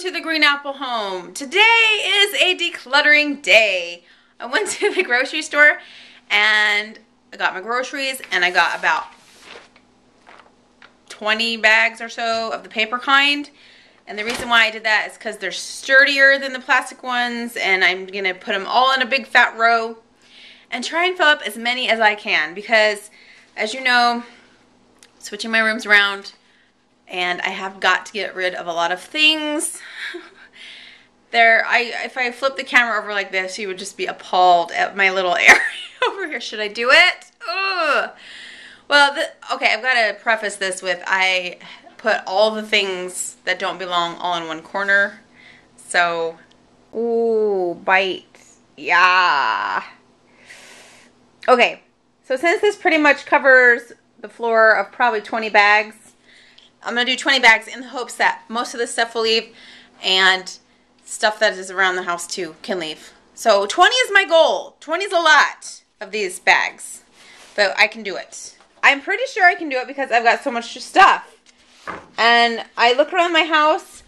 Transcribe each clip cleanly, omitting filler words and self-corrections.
to the Green Apple Home. Today is a decluttering day. I went to the grocery store and I got my groceries and I got about 20 bags or so of the paper kind. And the reason why I did that is because they're sturdier than the plastic ones, and I'm going to put them all in a big fat row and try and fill up as many as I can because, as you know, switching my rooms around, and I have got to get rid of a lot of things. If I flip the camera over like this, you would just be appalled at my little area over here. Should I do it? Ugh. Well, okay, I've got to preface this with I put all the things that don't belong all in one corner. So, ooh, bite. Yeah. Okay, so since this pretty much covers the floor of probably 20 bags, I'm going to do 20 bags in the hopes that most of this stuff will leave and stuff that is around the house too can leave. So 20 is my goal. 20 is a lot of these bags, but I can do it. I'm pretty sure I can do it because I've got so much stuff. And I look around my house.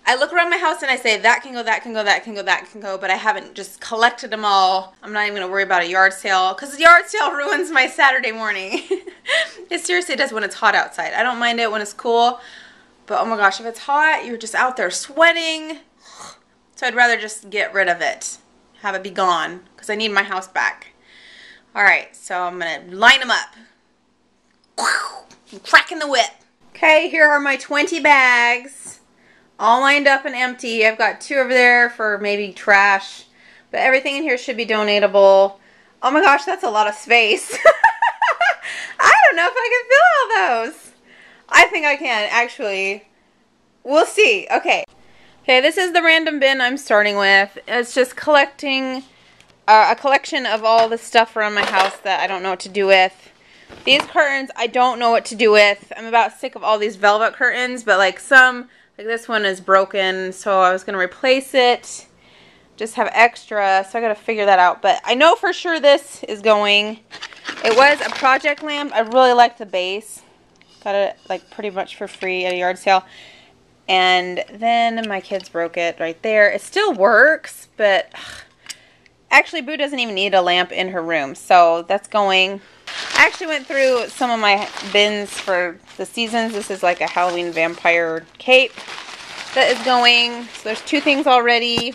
And I say, that can go, that can go, that can go, that can go, but I haven't just collected them all. I'm not even going to worry about a yard sale because the yard sale ruins my Saturday morning. It seriously does when it's hot outside. I don't mind it when it's cool, but oh my gosh, if it's hot, you're just out there sweating. So I'd rather just get rid of it, have it be gone, because I need my house back. Alright, so I'm going to line them up. I'm cracking the whip. Okay, here are my 20 bags. All lined up and empty. I've got 2 over there for maybe trash. But everything in here should be donatable. Oh my gosh, that's a lot of space. I don't know if I can fill all those. I think I can, actually. We'll see. Okay. Okay, this is the random bin I'm starting with. It's just collecting a collection of all the stuff around my house that I don't know what to do with. These curtains, I don't know what to do with. I'm about sick of all these velvet curtains, but like this one is broken, so I was going to replace it. Just have extra, so I got to figure that out. But I know for sure this is going. It was a project lamp. I really like the base. Got it like pretty much for free at a yard sale. And then my kids broke it right there. It still works, but actually Boo doesn't even need a lamp in her room, so that's going. I actually went through some of my bins for the seasons. This is like a Halloween vampire cape that is going. So there's 2 things already.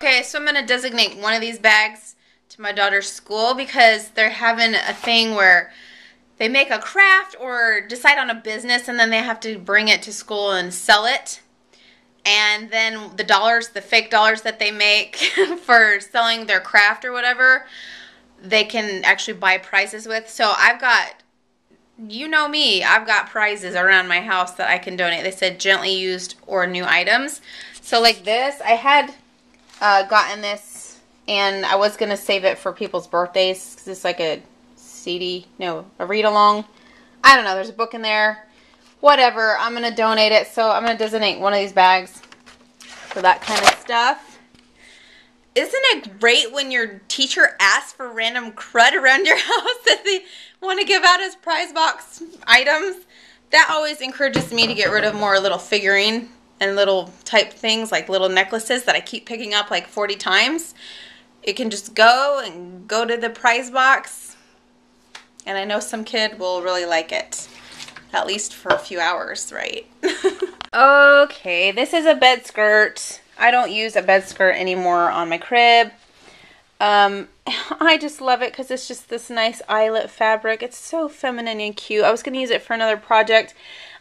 Okay, so I'm going to designate one of these bags to my daughter's school because they're having a thing where they make a craft or decide on a business and then they have to bring it to school and sell it. And then the fake dollars that they make for selling their craft or whatever, they can actually buy prizes with. So I've got, you know me, I've got prizes around my house that I can donate. They said gently used or new items. So like this, I had gotten this and I was going to save it for people's birthdays because it's like a a read-along. I don't know, there's a book in there. Whatever, I'm going to donate it. So I'm going to designate one of these bags for that kind of stuff. Isn't it great when your teacher asks for random crud around your house that they want to give out as prize box items? That always encourages me to get rid of more little figurine and little type things like little necklaces that I keep picking up like 40 times. It can just go to the prize box. And I know some kid will really like it. At least for a few hours, right? Okay, this is a bed skirt. I don't use a bed skirt anymore on my crib. I just love it because it's just this nice eyelet fabric. It's so feminine and cute. I was going to use it for another project.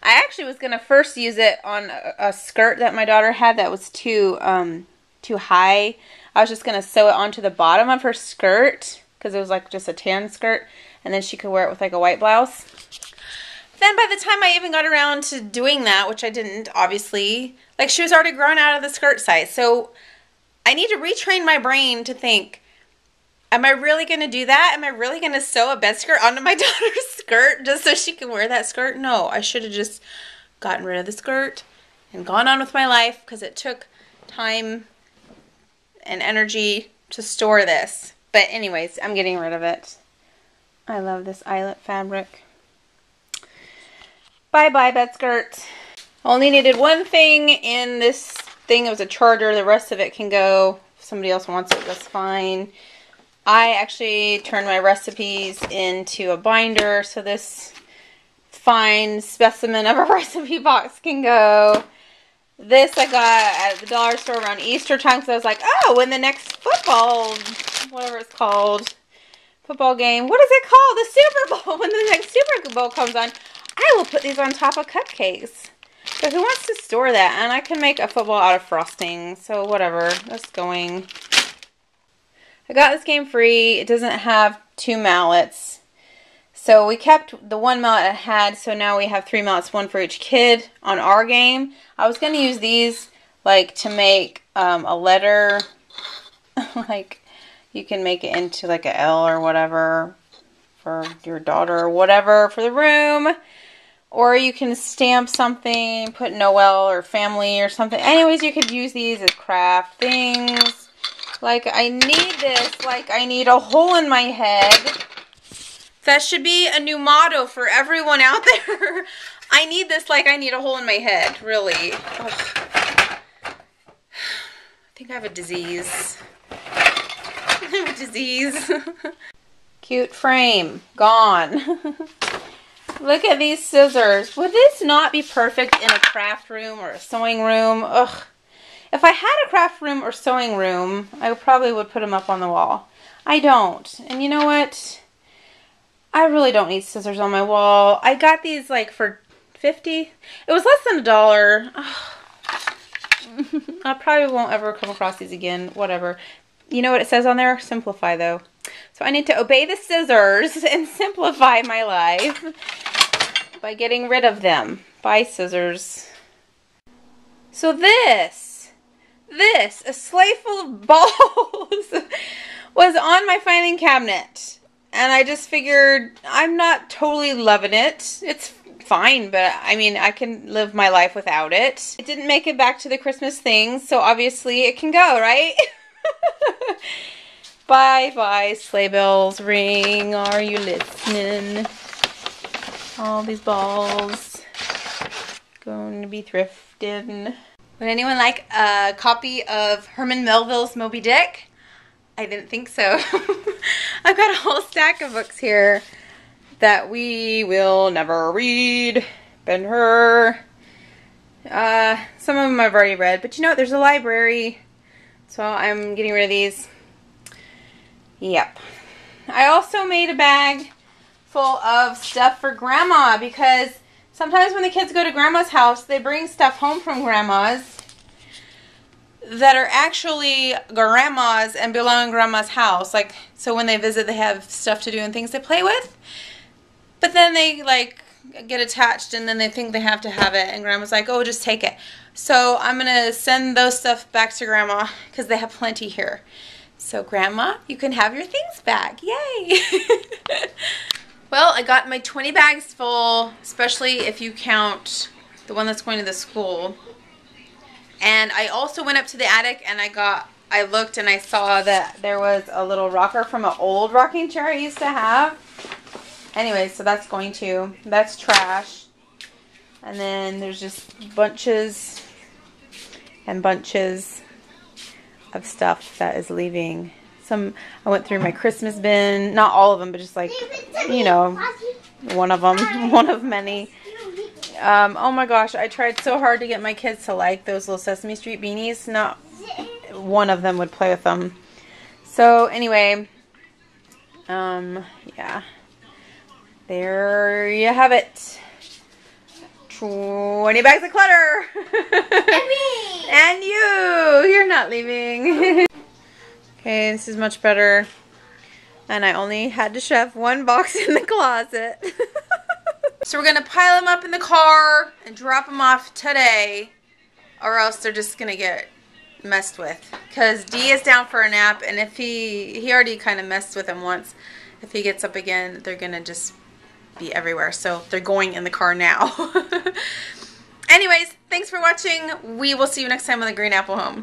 I actually was going to first use it on a skirt that my daughter had that was too high. I was just going to sew it onto the bottom of her skirt because it was like just a tan skirt. And then she could wear it with like a white blouse. Then by the time I even got around to doing that, which I didn't, obviously, like she was already grown out of the skirt size. So I need to retrain my brain to think, am I really going to do that? Am I really going to sew a bed skirt onto my daughter's skirt just so she can wear that skirt? No, I should have just gotten rid of the skirt and gone on with my life because it took time and energy to store this. But anyways, I'm getting rid of it. I love this eyelet fabric. Bye-bye, bed skirt. Only needed one thing in this thing. It was a charger. The rest of it can go. If somebody else wants it, that's fine. I actually turned my recipes into a binder, so this fine specimen of a recipe box can go. This I got at the dollar store around Easter time, because I was like, oh, when the next football, whatever it's called, football game, what is it called? The Super Bowl. When the next Super Bowl comes on, I will put these on top of cupcakes. So who wants to store that? And I can make a football out of frosting, so whatever, that's going. I got this game free. It doesn't have 2 mallets. So we kept the 1 mallet I had, so now we have 3 mallets, 1 for each kid on our game. I was going to use these like to make a letter, like you can make it into like a L or whatever for your daughter or whatever for the room. Or you can stamp something, put Noel or family or something. Anyways, you could use these as craft things. Like, I need this, like I need a hole in my head. That should be a new motto for everyone out there. I need this like I need a hole in my head, really. Ugh. I think I have a disease. I have a disease. Cute frame, gone. Look at these scissors. Would this not be perfect in a craft room or a sewing room? Ugh. If I had a craft room or sewing room, I probably would put them up on the wall. I don't. And you know what? I really don't need scissors on my wall. I got these like for $50. It was less than $1. I probably won't ever come across these again. Whatever. You know what it says on there? Simplify, though. So I need to obey the scissors and simplify my life by getting rid of them. Bye, scissors. So this, a sleigh full of balls, was on my filing cabinet. And I just figured I'm not totally loving it. It's fine, but I mean, I can live my life without it. It didn't make it back to the Christmas things, so obviously it can go, right? Bye bye, sleigh bells ring. Are you listening? All these balls going to be thrifted. Would anyone like a copy of Herman Melville's Moby Dick? I didn't think so. I've got a whole stack of books here that we will never read. Ben-Hur. Some of them I've already read, but you know what? There's a library, so I'm getting rid of these. Yep. I also made a bag full of stuff for Grandma, because sometimes when the kids go to Grandma's house, they bring stuff home from Grandma's that are actually Grandma's and belong in Grandma's house. Like, so when they visit, they have stuff to do and things to play with. But then they, like, get attached and then they think they have to have it. And Grandma's like, oh, just take it. So I'm going to send those stuff back to Grandma because they have plenty here. So Grandma, you can have your things back. Yay! Well, I got my 20 bags full, especially if you count the one that's going to the school. And I also went up to the attic and I looked and I saw that there was a little rocker from an old rocking chair I used to have. Anyway, so that's going to, that's trash. And then there's just bunches and bunches of stuff that is leaving. I went through my Christmas bin, not all of them, but just like, you know, one of them, one of many. Oh my gosh, I tried so hard to get my kids to like those little Sesame Street beanies. Not one of them would play with them. So anyway, yeah, there you have it. 20 bags of clutter. And me. And you. You're not leaving. Okay, this is much better. And I only had to shove one box in the closet. So we're going to pile them up in the car and drop them off today. Or else they're just going to get messed with. Because D is down for a nap. And if he already kind of messed with him once. If he gets up again, they're going to just be everywhere. So they're going in the car now. Anyways, thanks for watching. We will see you next time on The Green Apple Home.